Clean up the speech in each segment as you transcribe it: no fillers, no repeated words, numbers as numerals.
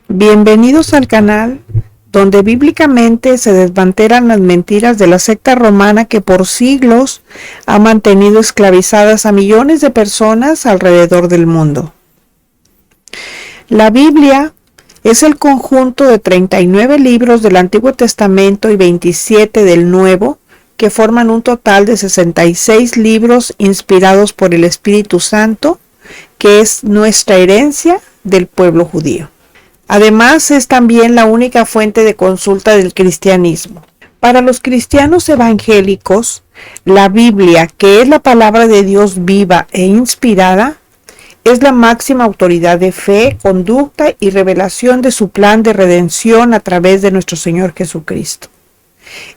Bienvenidos al canal donde bíblicamente se desmantelan las mentiras de la secta romana que por siglos ha mantenido esclavizadas a millones de personas alrededor del mundo. La Biblia es el conjunto de 39 libros del Antiguo Testamento y 27 del Nuevo, que forman un total de 66 libros inspirados por el Espíritu Santo, que es nuestra herencia del pueblo judío. Además, es también la única fuente de consulta del cristianismo. Para los cristianos evangélicos, la Biblia, que es la palabra de Dios viva e inspirada, es la máxima autoridad de fe, conducta y revelación de su plan de redención a través de nuestro Señor Jesucristo.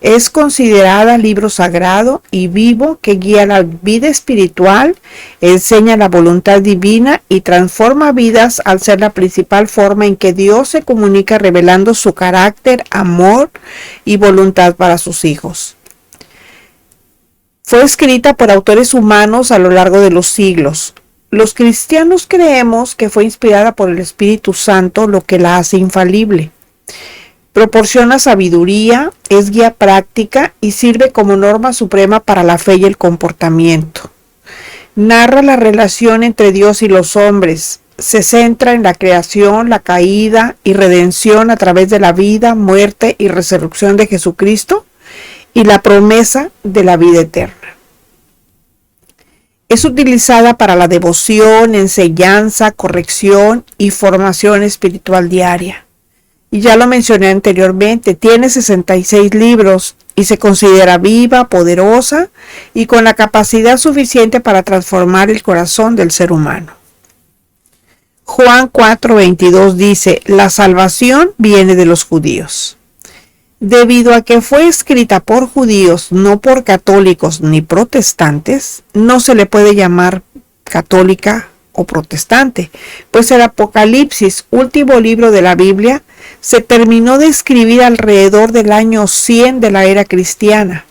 Es considerada libro sagrado y vivo que guía la vida espiritual, enseña la voluntad divina y transforma vidas al ser la principal forma en que Dios se comunica revelando su carácter, amor y voluntad para sus hijos. Fue escrita por autores humanos a lo largo de los siglos. Los cristianos creemos que fue inspirada por el Espíritu Santo, lo que la hace infalible. Proporciona sabiduría, es guía práctica y sirve como norma suprema para la fe y el comportamiento. Narra la relación entre Dios y los hombres. Se centra en la creación, la caída y redención a través de la vida, muerte y resurrección de Jesucristo y la promesa de la vida eterna. Es utilizada para la devoción, enseñanza, corrección y formación espiritual diaria. Y ya lo mencioné anteriormente, tiene 66 libros y se considera viva, poderosa y con la capacidad suficiente para transformar el corazón del ser humano. Juan 4:22 dice, la salvación viene de los judíos. Debido a que fue escrita por judíos, no por católicos ni protestantes, no se le puede llamar católica o protestante, pues el Apocalipsis, último libro de la Biblia, se terminó de escribir alrededor del año 100 de la era cristiana.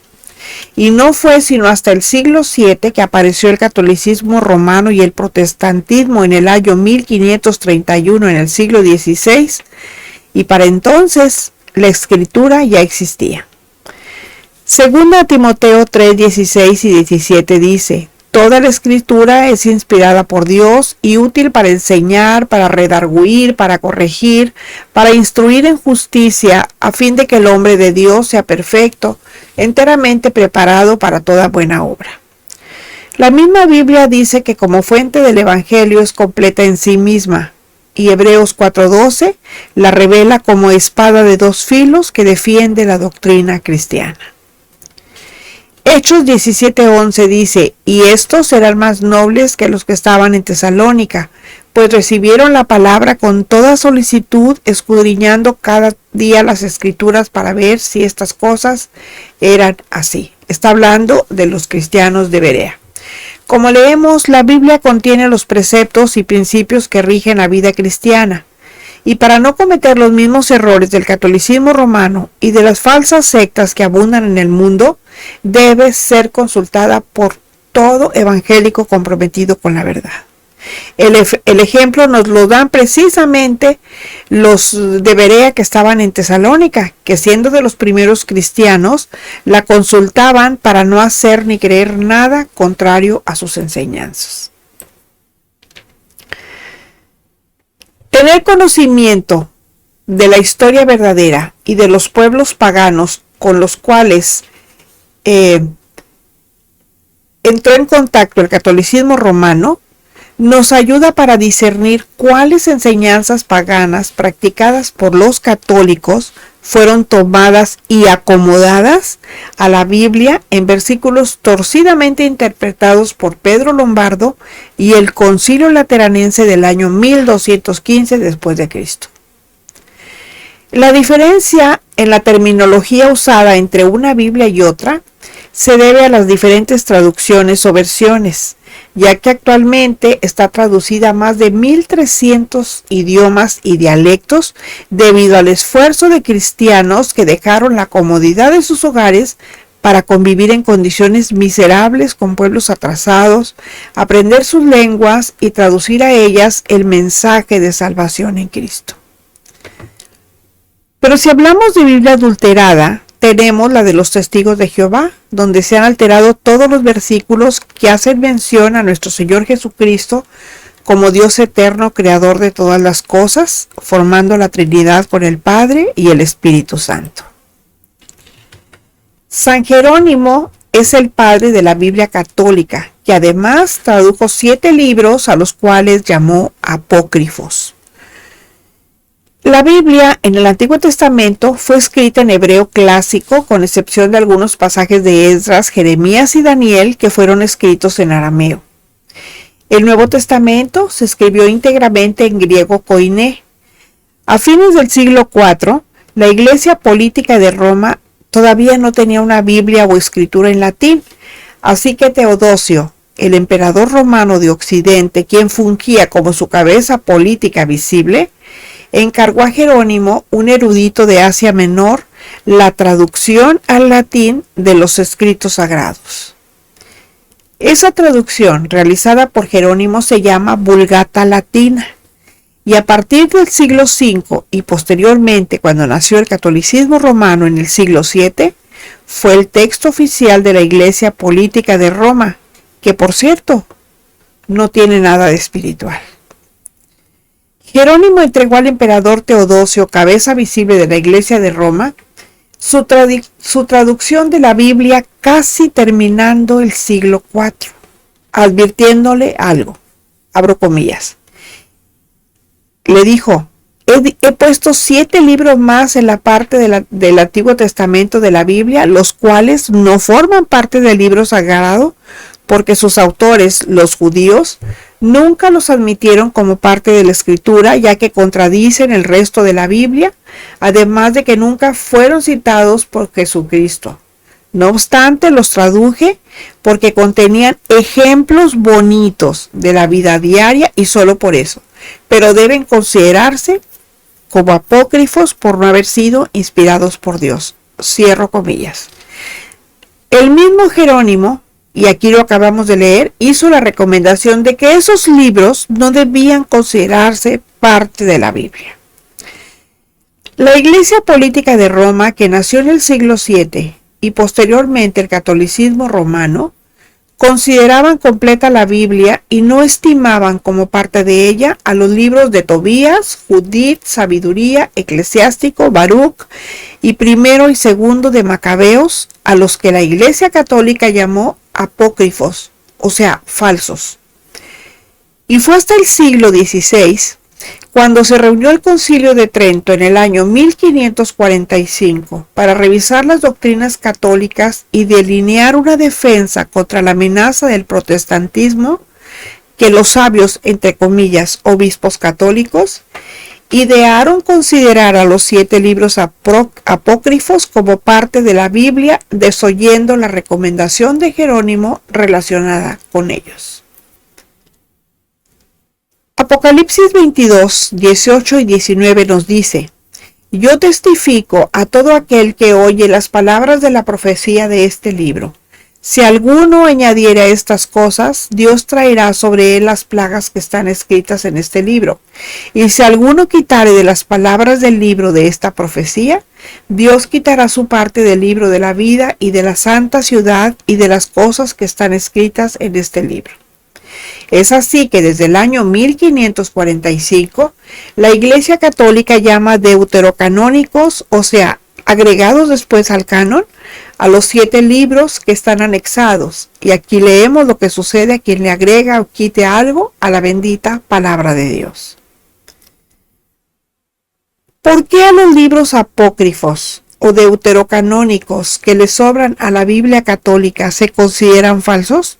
Y no fue sino hasta el siglo VII que apareció el catolicismo romano y el protestantismo en el año 1531 en el siglo XVI, y para entonces la escritura ya existía. Segunda Timoteo 3:16 y 17 dice, toda la escritura es inspirada por Dios y útil para enseñar, para redarguir, para corregir, para instruir en justicia, a fin de que el hombre de Dios sea perfecto, enteramente preparado para toda buena obra. La misma Biblia dice que como fuente del Evangelio es completa en sí misma, y Hebreos 4:12 la revela como espada de dos filos que defiende la doctrina cristiana. Hechos 17:11 dice, y estos eran más nobles que los que estaban en Tesalónica, pues recibieron la palabra con toda solicitud, escudriñando cada día las escrituras para ver si estas cosas eran así. Está hablando de los cristianos de Berea. Como leemos, la Biblia contiene los preceptos y principios que rigen la vida cristiana. Y para no cometer los mismos errores del catolicismo romano y de las falsas sectas que abundan en el mundo, debe ser consultada por todo evangélico comprometido con la verdad. El ejemplo nos lo dan precisamente los de Berea que estaban en Tesalónica, que siendo de los primeros cristianos, la consultaban para no hacer ni creer nada contrario a sus enseñanzas. Tener conocimiento de la historia verdadera y de los pueblos paganos con los cuales entró en contacto el catolicismo romano nos ayuda para discernir cuáles enseñanzas paganas practicadas por los católicos fueron tomadas y acomodadas a la Biblia en versículos torcidamente interpretados por Pedro Lombardo y el Concilio Lateranense del año 1215 después de Cristo. La diferencia en la terminología usada entre una Biblia y otra se debe a las diferentes traducciones o versiones, ya que actualmente está traducida a más de 1,300 idiomas y dialectos debido al esfuerzo de cristianos que dejaron la comodidad de sus hogares para convivir en condiciones miserables con pueblos atrasados, aprender sus lenguas y traducir a ellas el mensaje de salvación en Cristo. Pero si hablamos de Biblia adulterada, tenemos la de los testigos de Jehová, donde se han alterado todos los versículos que hacen mención a nuestro Señor Jesucristo como Dios eterno, creador de todas las cosas, formando la Trinidad con el Padre y el Espíritu Santo. San Jerónimo es el padre de la Biblia católica, que además tradujo 7 libros a los cuales llamó apócrifos. La Biblia en el Antiguo Testamento fue escrita en hebreo clásico, con excepción de algunos pasajes de Esdras, Jeremías y Daniel que fueron escritos en arameo. El Nuevo Testamento se escribió íntegramente en griego koiné. A fines del siglo IV, la Iglesia Política de Roma todavía no tenía una Biblia o escritura en latín, así que Teodosio, el emperador romano de Occidente, quien fungía como su cabeza política visible, encargó a Jerónimo, un erudito de Asia Menor, la traducción al latín de los escritos sagrados. Esa traducción, realizada por Jerónimo, se llama Vulgata Latina, y a partir del siglo V y posteriormente, cuando nació el catolicismo romano en el siglo VII, fue el texto oficial de la Iglesia Política de Roma, que por cierto, no tiene nada de espiritual. Jerónimo entregó al emperador Teodosio, cabeza visible de la Iglesia de Roma, su traducción de la Biblia casi terminando el siglo IV, advirtiéndole algo, abro comillas. Le dijo: he puesto 7 libros más en la parte del Antiguo Testamento de la Biblia, los cuales no forman parte del libro sagrado, porque sus autores, los judíos, nunca los admitieron como parte de la Escritura, ya que contradicen el resto de la Biblia, además de que nunca fueron citados por Jesucristo. No obstante, los traduje porque contenían ejemplos bonitos de la vida diaria y solo por eso, pero deben considerarse como apócrifos por no haber sido inspirados por Dios. Cierro comillas. El mismo Jerónimo, y aquí lo acabamos de leer, hizo la recomendación de que esos libros no debían considerarse parte de la Biblia. La Iglesia Política de Roma, que nació en el siglo VII y posteriormente el catolicismo romano, consideraban completa la Biblia y no estimaban como parte de ella a los libros de Tobías, Judith, Sabiduría, Eclesiástico, Baruch y primero y segundo de Macabeos, a los que la Iglesia Católica llamó apócrifos, o sea, falsos. Y fue hasta el siglo XVI, cuando se reunió el Concilio de Trento en el año 1545 para revisar las doctrinas católicas y delinear una defensa contra la amenaza del protestantismo, que los sabios, entre comillas, obispos católicos, idearon considerar a los 7 libros apócrifos como parte de la Biblia, desoyendo la recomendación de Jerónimo relacionada con ellos. Apocalipsis 22, 18 y 19 nos dice: yo testifico a todo aquel que oye las palabras de la profecía de este libro. Si alguno añadiere a estas cosas, Dios traerá sobre él las plagas que están escritas en este libro. Y si alguno quitare de las palabras del libro de esta profecía, Dios quitará su parte del libro de la vida y de la santa ciudad y de las cosas que están escritas en este libro. Es así que desde el año 1545, la Iglesia Católica llama deuterocanónicos, o sea, agregados después al canon, a los 7 libros que están anexados. Y aquí leemos lo que sucede a quien le agrega o quite algo a la bendita palabra de Dios. ¿Por qué a los libros apócrifos o deuterocanónicos que le sobran a la Biblia católica se consideran falsos?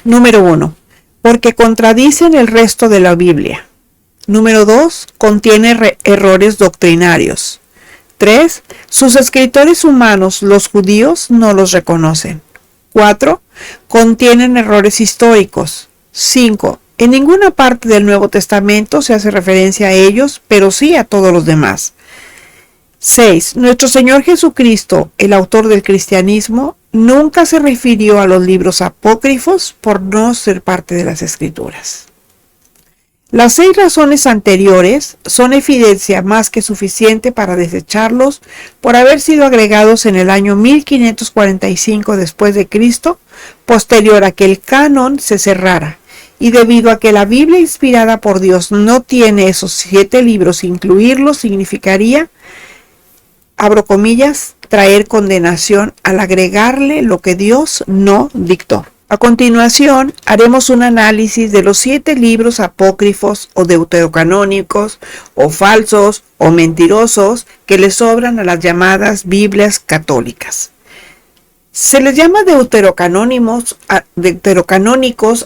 Número 1. Porque contradicen el resto de la Biblia. Número 2. Contiene errores doctrinarios. 3. Sus escritores humanos, los judíos, no los reconocen. 4. Contienen errores históricos. 5. En ninguna parte del Nuevo Testamento se hace referencia a ellos, pero sí a todos los demás. 6. Nuestro Señor Jesucristo, el autor del cristianismo, nunca se refirió a los libros apócrifos por no ser parte de las Escrituras. Las 6 razones anteriores son evidencia más que suficiente para desecharlos por haber sido agregados en el año 1545 después de Cristo, posterior a que el canon se cerrara, y debido a que la Biblia inspirada por Dios no tiene esos 7 libros, incluirlos significaría, abro comillas, traer condenación al agregarle lo que Dios no dictó. A continuación, haremos un análisis de los 7 libros apócrifos o deuterocanónicos o falsos o mentirosos que le sobran a las llamadas Biblias católicas. Se les llama deuterocanónicos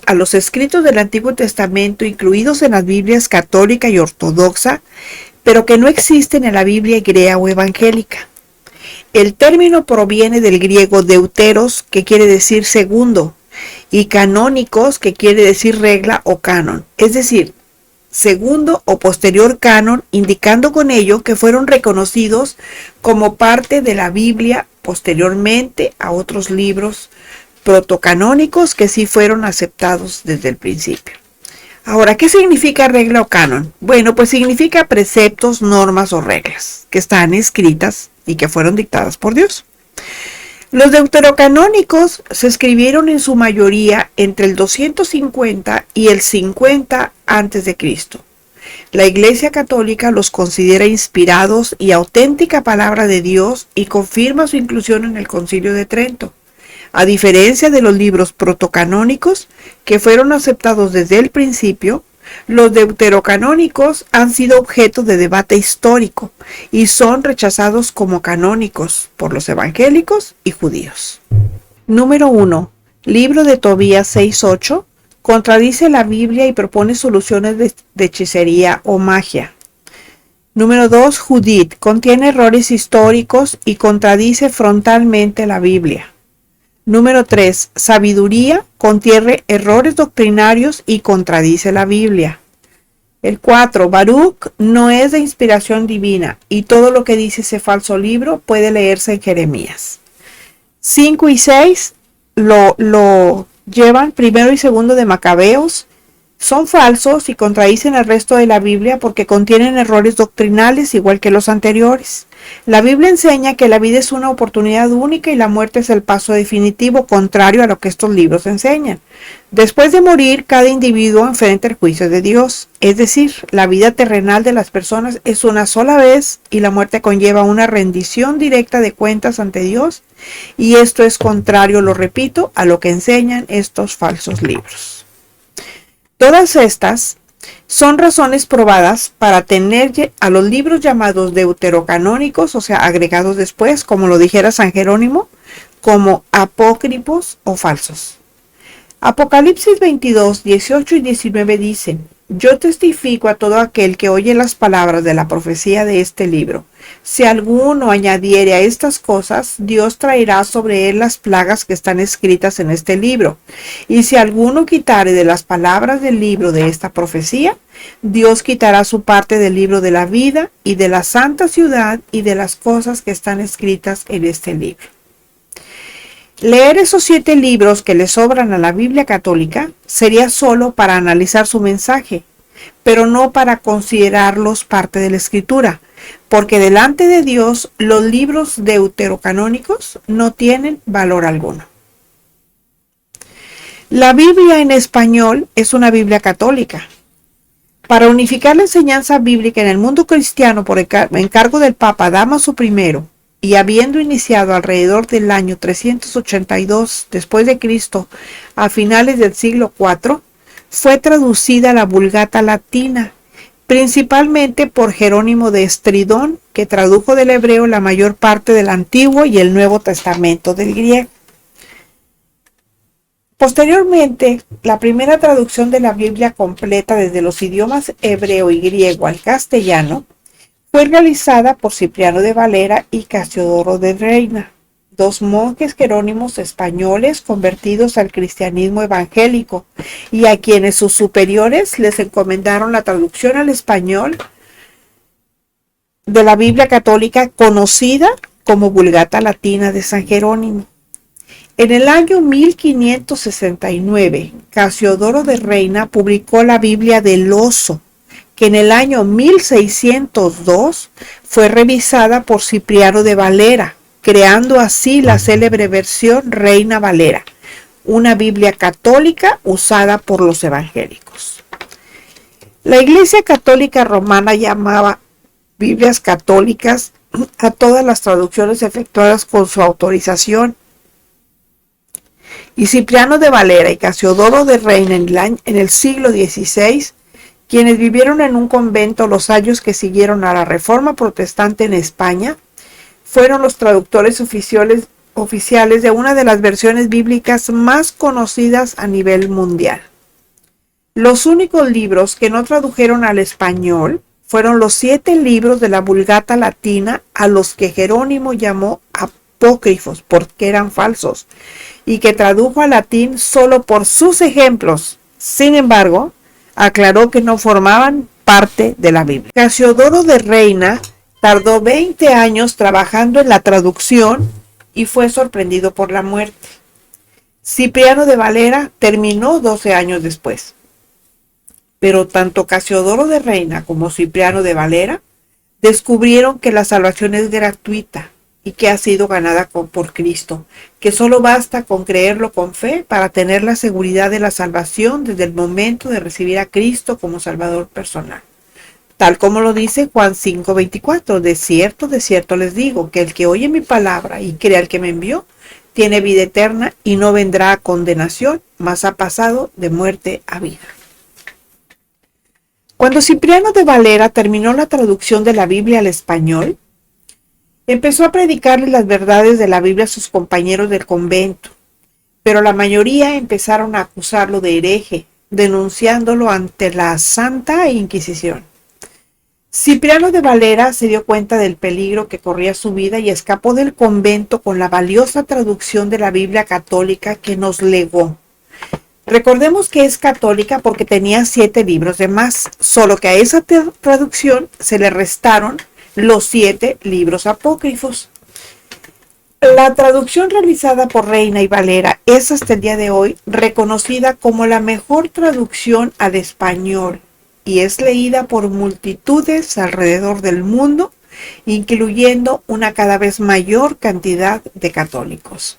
a los escritos del Antiguo Testamento incluidos en las Biblias católica y ortodoxa, pero que no existen en la Biblia hebrea o evangélica. El término proviene del griego deuteros, que quiere decir segundo, y canónicos, que quiere decir regla o canon, es decir, segundo o posterior canon, indicando con ello que fueron reconocidos como parte de la Biblia posteriormente a otros libros protocanónicos que sí fueron aceptados desde el principio. Ahora, ¿qué significa regla o canon? Bueno, pues significa preceptos, normas o reglas que están escritas y que fueron dictadas por Dios. Los deuterocanónicos se escribieron en su mayoría entre el 250 y el 50 a.C. La Iglesia Católica los considera inspirados y auténtica palabra de Dios y confirma su inclusión en el Concilio de Trento. A diferencia de los libros protocanónicos, que fueron aceptados desde el principio, los deuterocanónicos han sido objeto de debate histórico y son rechazados como canónicos por los evangélicos y judíos. Número 1. Libro de Tobías 6:8 contradice la Biblia y propone soluciones de hechicería o magia. Número 2. Judith contiene errores históricos y contradice frontalmente la Biblia. Número 3. Sabiduría contiene errores doctrinarios y contradice la Biblia. El 4. Baruch no es de inspiración divina y todo lo que dice ese falso libro puede leerse en Jeremías. 5 y 6 lo llevan primero y segundo de Macabeos. Son falsos y contradicen el resto de la Biblia porque contienen errores doctrinales igual que los anteriores. La Biblia enseña que la vida es una oportunidad única y la muerte es el paso definitivo, contrario a lo que estos libros enseñan. Después de morir, cada individuo enfrenta el juicio de Dios. Es decir, la vida terrenal de las personas es una sola vez y la muerte conlleva una rendición directa de cuentas ante Dios. Y esto es contrario, lo repito, a lo que enseñan estos falsos libros. Todas estas son razones probadas para tener a los libros llamados deuterocanónicos, o sea, agregados después, como lo dijera San Jerónimo, como apócrifos o falsos. Apocalipsis 22, 18 y 19 dicen: Yo testifico a todo aquel que oye las palabras de la profecía de este libro. Si alguno añadiere a estas cosas, Dios traerá sobre él las plagas que están escritas en este libro. Y si alguno quitare de las palabras del libro de esta profecía, Dios quitará su parte del libro de la vida y de la santa ciudad y de las cosas que están escritas en este libro. Leer esos 7 libros que le sobran a la Biblia católica sería solo para analizar su mensaje, pero no para considerarlos parte de la Escritura, porque delante de Dios los libros deuterocanónicos no tienen valor alguno. La Biblia en español es una Biblia católica. Para unificar la enseñanza bíblica en el mundo cristiano por encargo del Papa Dámaso I, y habiendo iniciado alrededor del año 382 después de Cristo a finales del siglo IV, fue traducida a la Vulgata latina, principalmente por Jerónimo de Estridón, que tradujo del hebreo la mayor parte del Antiguo y el Nuevo Testamento del griego. Posteriormente, la primera traducción de la Biblia completa desde los idiomas hebreo y griego al castellano fue realizada por Cipriano de Valera y Casiodoro de Reina, 2 monjes jerónimos españoles convertidos al cristianismo evangélico y a quienes sus superiores les encomendaron la traducción al español de la Biblia católica conocida como Vulgata Latina de San Jerónimo. En el año 1569, Casiodoro de Reina publicó la Biblia del Oso, que en el año 1602 fue revisada por Cipriano de Valera, creando así la célebre versión Reina Valera, una Biblia católica usada por los evangélicos. La Iglesia Católica Romana llamaba Biblias católicas a todas las traducciones efectuadas con su autorización, y Cipriano de Valera y Casiodoro de Reina en el siglo XVI, quienes vivieron en un convento los años que siguieron a la Reforma Protestante en España, fueron los traductores oficiales de una de las versiones bíblicas más conocidas a nivel mundial. Los únicos libros que no tradujeron al español fueron los 7 libros de la Vulgata latina, a los que Jerónimo llamó apócrifos porque eran falsos, y que tradujo al latín solo por sus ejemplos. Sin embargo, aclaró que no formaban parte de la Biblia. Casiodoro de Reina tardó 20 años trabajando en la traducción y fue sorprendido por la muerte. Cipriano de Valera terminó 12 años después. Pero tanto Casiodoro de Reina como Cipriano de Valera descubrieron que la salvación es gratuita y que ha sido ganada por Cristo, que solo basta con creerlo con fe para tener la seguridad de la salvación desde el momento de recibir a Cristo como Salvador personal. Tal como lo dice Juan 5:24, de cierto les digo, que el que oye mi palabra y cree al que me envió, tiene vida eterna y no vendrá a condenación, mas ha pasado de muerte a vida. Cuando Cipriano de Valera terminó la traducción de la Biblia al español, empezó a predicarles las verdades de la Biblia a sus compañeros del convento, pero la mayoría empezaron a acusarlo de hereje, denunciándolo ante la Santa Inquisición. Cipriano de Valera se dio cuenta del peligro que corría su vida y escapó del convento con la valiosa traducción de la Biblia católica que nos legó. Recordemos que es católica porque tenía 7 libros de más, solo que a esa traducción se le restaron los 7 libros apócrifos. La traducción realizada por Reina y Valera es hasta el día de hoy reconocida como la mejor traducción al español y es leída por multitudes alrededor del mundo, incluyendo una cada vez mayor cantidad de católicos.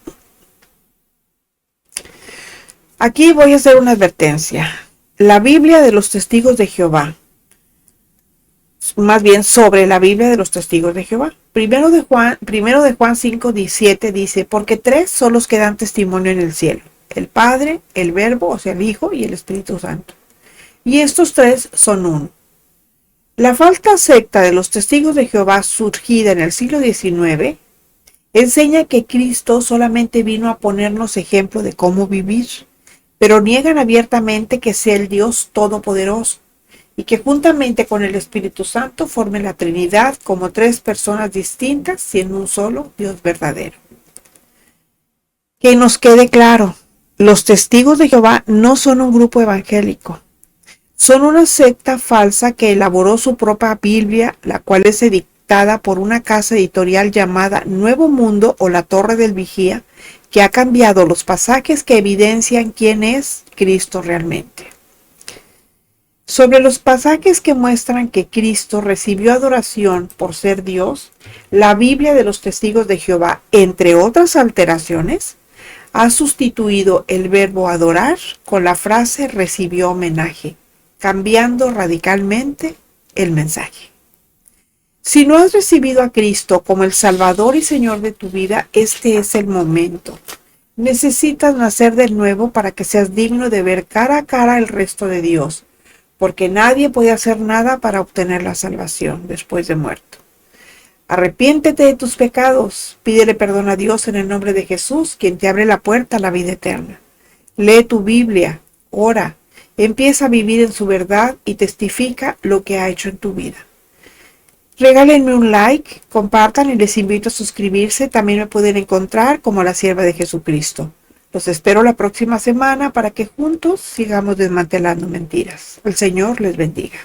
Aquí voy a hacer una advertencia. La Biblia de los Testigos de Jehová, más bien sobre la Biblia de los Testigos de Jehová. Primero de Juan 5:17 dice, porque 3 son los que dan testimonio en el cielo, el Padre, el Verbo, o sea el Hijo, y el Espíritu Santo. Y estos 3 son uno. La falsa secta de los Testigos de Jehová, surgida en el siglo XIX, enseña que Cristo solamente vino a ponernos ejemplo de cómo vivir, pero niegan abiertamente que sea el Dios Todopoderoso y que juntamente con el Espíritu Santo formen la Trinidad como 3 personas distintas, siendo un solo Dios verdadero. Que nos quede claro, los Testigos de Jehová no son un grupo evangélico. Son una secta falsa que elaboró su propia Biblia, la cual es dictada por una casa editorial llamada Nuevo Mundo o La Torre del Vigía, que ha cambiado los pasajes que evidencian quién es Cristo realmente. Sobre los pasajes que muestran que Cristo recibió adoración por ser Dios, la Biblia de los Testigos de Jehová, entre otras alteraciones, ha sustituido el verbo adorar con la frase recibió homenaje, cambiando radicalmente el mensaje. Si no has recibido a Cristo como el Salvador y Señor de tu vida, este es el momento. Necesitas nacer de nuevo para que seas digno de ver cara a cara el resto de Dios, porque nadie puede hacer nada para obtener la salvación después de muerto. Arrepiéntete de tus pecados, pídele perdón a Dios en el nombre de Jesús, quien te abre la puerta a la vida eterna. Lee tu Biblia, ora, empieza a vivir en su verdad y testifica lo que ha hecho en tu vida. Regálenme un like, compartan y les invito a suscribirse. También me pueden encontrar como la sierva de Jesucristo. Los espero la próxima semana para que juntos sigamos desmantelando mentiras. El Señor les bendiga.